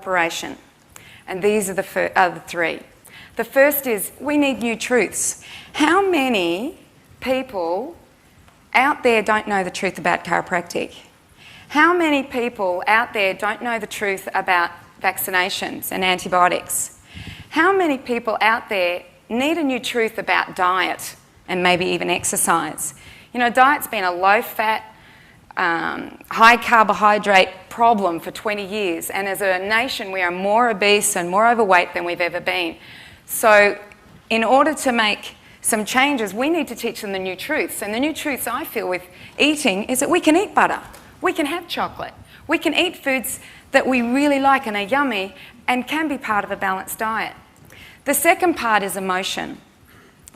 cooperation. And these are the three. The first is we need new truths. How many people out there don't know the truth about chiropractic? How many people out there don't know the truth about vaccinations and antibiotics? How many people out there need a new truth about diet and maybe even exercise? You know, diet's been a low-fat, high carbohydrate problem for 20 years, and as a nation we are more obese and more overweight than we've ever been. So in order to make some changes, we need to teach them the new truths. And the new truths I feel with eating is that we can eat butter, we can have chocolate, we can eat foods that we really like and are yummy and can be part of a balanced diet. The second part is emotion.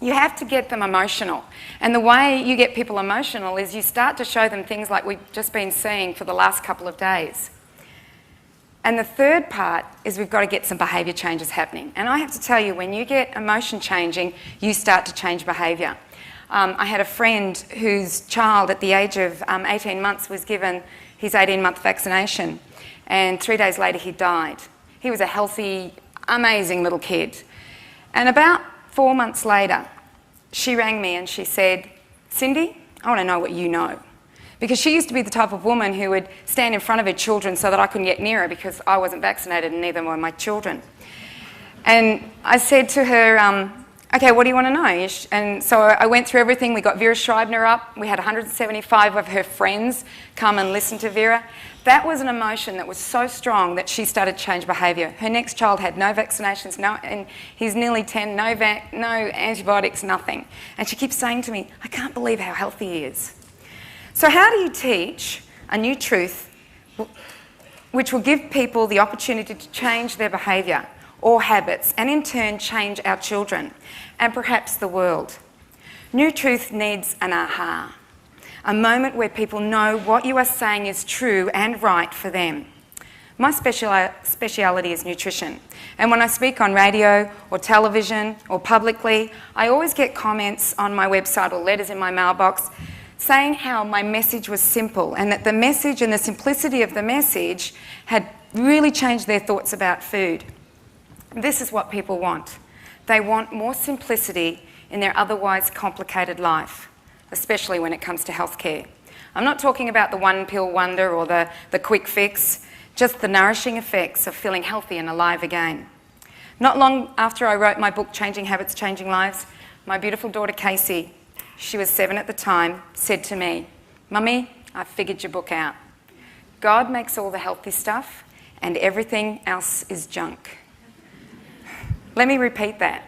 You have to get them emotional. And the way you get people emotional is you start to show them things like we've just been seeing for the last couple of days. And the third part is we've got to get some behaviour changes happening. And I have to tell you, when you get emotion changing, you start to change behaviour. I had a friend whose child at the age of 18 months was given his 18-month vaccination, and 3 days later he died. He was a healthy, amazing little kid. And about 4 months later, she rang me and she said, "Cindy, I want to know what you know." Because she used to be the type of woman who would stand in front of her children so that I couldn't get near her because I wasn't vaccinated and neither were my children. And I said to her, "Okay, what do you want to know?" And so I went through everything. We got Vera Schreibner up. We had 175 of her friends come and listen to Vera. That was an emotion that was so strong that she started to change behaviour. Her next child had no vaccinations, and he's nearly 10, no antibiotics, nothing. And she keeps saying to me, "I can't believe how healthy he is." So how do you teach a new truth which will give people the opportunity to change their behaviour or habits and in turn change our children and perhaps the world? New truth needs an aha, a moment where people know what you are saying is true and right for them. My speciality is nutrition, and when I speak on radio or television or publicly, I always get comments on my website or letters in my mailbox saying how my message was simple and that the message and the simplicity of the message had really changed their thoughts about food. This is what people want. They want more simplicity in their otherwise complicated life, especially when it comes to healthcare. I'm not talking about the one pill wonder or the quick fix, just the nourishing effects of feeling healthy and alive again. Not long after I wrote my book, Changing Habits, Changing Lives, my beautiful daughter Casey, she was 7 at the time, said to me, "Mummy, I figured your book out. God makes all the healthy stuff and everything else is junk." Let me repeat that.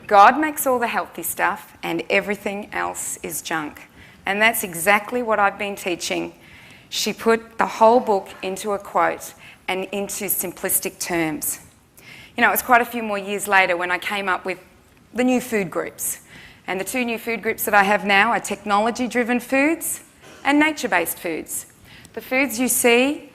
God makes all the healthy stuff and everything else is junk. And that's exactly what I've been teaching. She put the whole book into a quote and into simplistic terms. You know, it was quite a few more years later when I came up with the new food groups. And the two new food groups that I have now are technology-driven foods and nature-based foods. The foods you see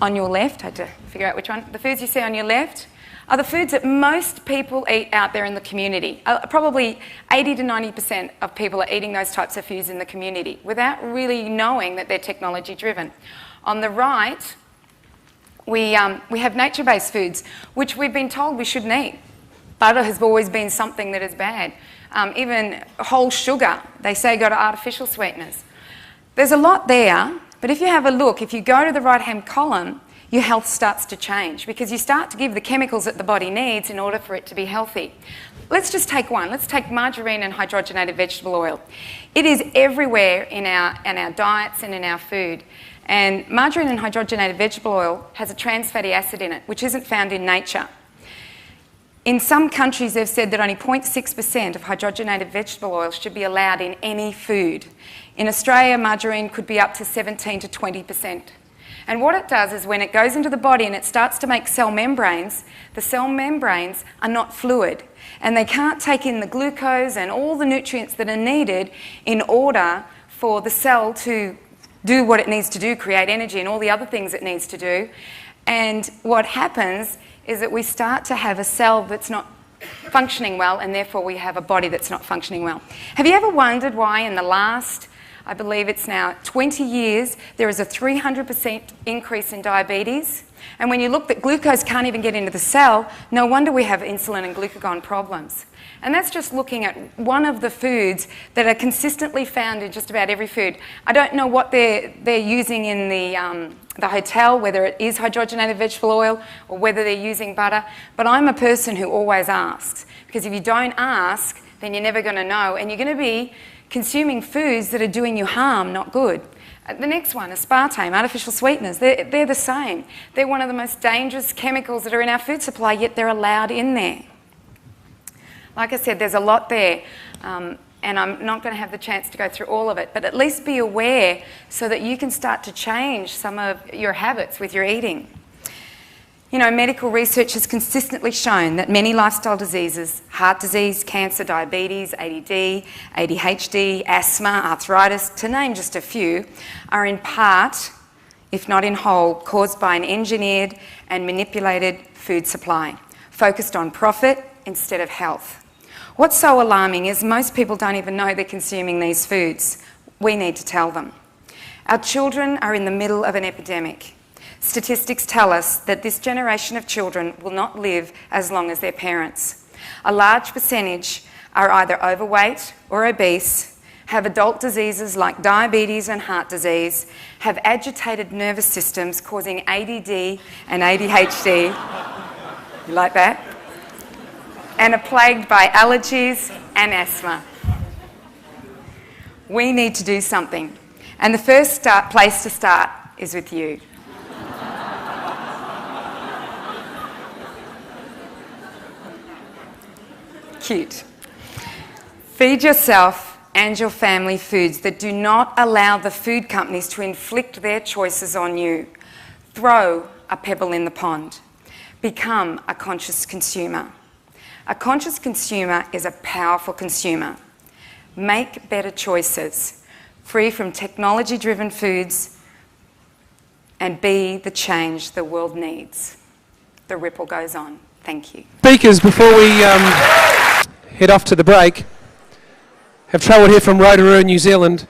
on your left, I had to figure out which one, the foods you see on your left are the foods that most people eat out there in the community. Probably 80 to 90% of people are eating those types of foods in the community without really knowing that they're technology-driven. On the right, we have nature-based foods, which we've been told we shouldn't eat. Butter has always been something that is bad. Even whole sugar, they say go to artificial sweeteners. There's a lot there, but if you have a look, if you go to the right-hand column, your health starts to change because you start to give the chemicals that the body needs in order for it to be healthy. Let's just take one. Let's take margarine and hydrogenated vegetable oil. It is everywhere in our diets and in our food. And margarine and hydrogenated vegetable oil has a trans fatty acid in it, which isn't found in nature. In some countries, they've said that only 0.6% of hydrogenated vegetable oil should be allowed in any food. In Australia, margarine could be up to 17 to 20%. And what it does is when it goes into the body and it starts to make cell membranes, the cell membranes are not fluid and they can't take in the glucose and all the nutrients that are needed in order for the cell to do what it needs to do, create energy and all the other things it needs to do. And what happens is that we start to have a cell that's not functioning well and therefore we have a body that's not functioning well. Have you ever wondered why in the last, I believe it's now 20 years, there is a 300% increase in diabetes? And when you look that glucose can't even get into the cell, no wonder we have insulin and glucagon problems. And that's just looking at one of the foods that are consistently found in just about every food. I don't know what they're using in the hotel, whether it is hydrogenated vegetable oil or whether they're using butter, but I'm a person who always asks, because if you don't ask, then you're never going to know, and you're going to be consuming foods that are doing you harm, not good. The next one, aspartame, artificial sweeteners, they're the same. They're one of the most dangerous chemicals that are in our food supply, yet they're allowed in there. Like I said, there's a lot there, and I'm not going to have the chance to go through all of it, but at least be aware so that you can start to change some of your habits with your eating. You know, medical research has consistently shown that many lifestyle diseases, heart disease, cancer, diabetes, ADD, ADHD, asthma, arthritis, to name just a few, are in part, if not in whole, caused by an engineered and manipulated food supply, focused on profit instead of health. What's so alarming is most people don't even know they're consuming these foods. We need to tell them. Our children are in the middle of an epidemic. Statistics tell us that this generation of children will not live as long as their parents. A large percentage are either overweight or obese, have adult diseases like diabetes and heart disease, have agitated nervous systems causing ADD and ADHD. You like that? And are plagued by allergies and asthma. We need to do something. And the first place to start is with you. Cute. Feed yourself and your family foods that do not allow the food companies to inflict their choices on you. Throw a pebble in the pond. Become a conscious consumer. A conscious consumer is a powerful consumer. Make better choices, free from technology-driven foods, and be the change the world needs. The ripple goes on. Thank you. Speakers, before we head off to the break, have travelled here from Rotorua, New Zealand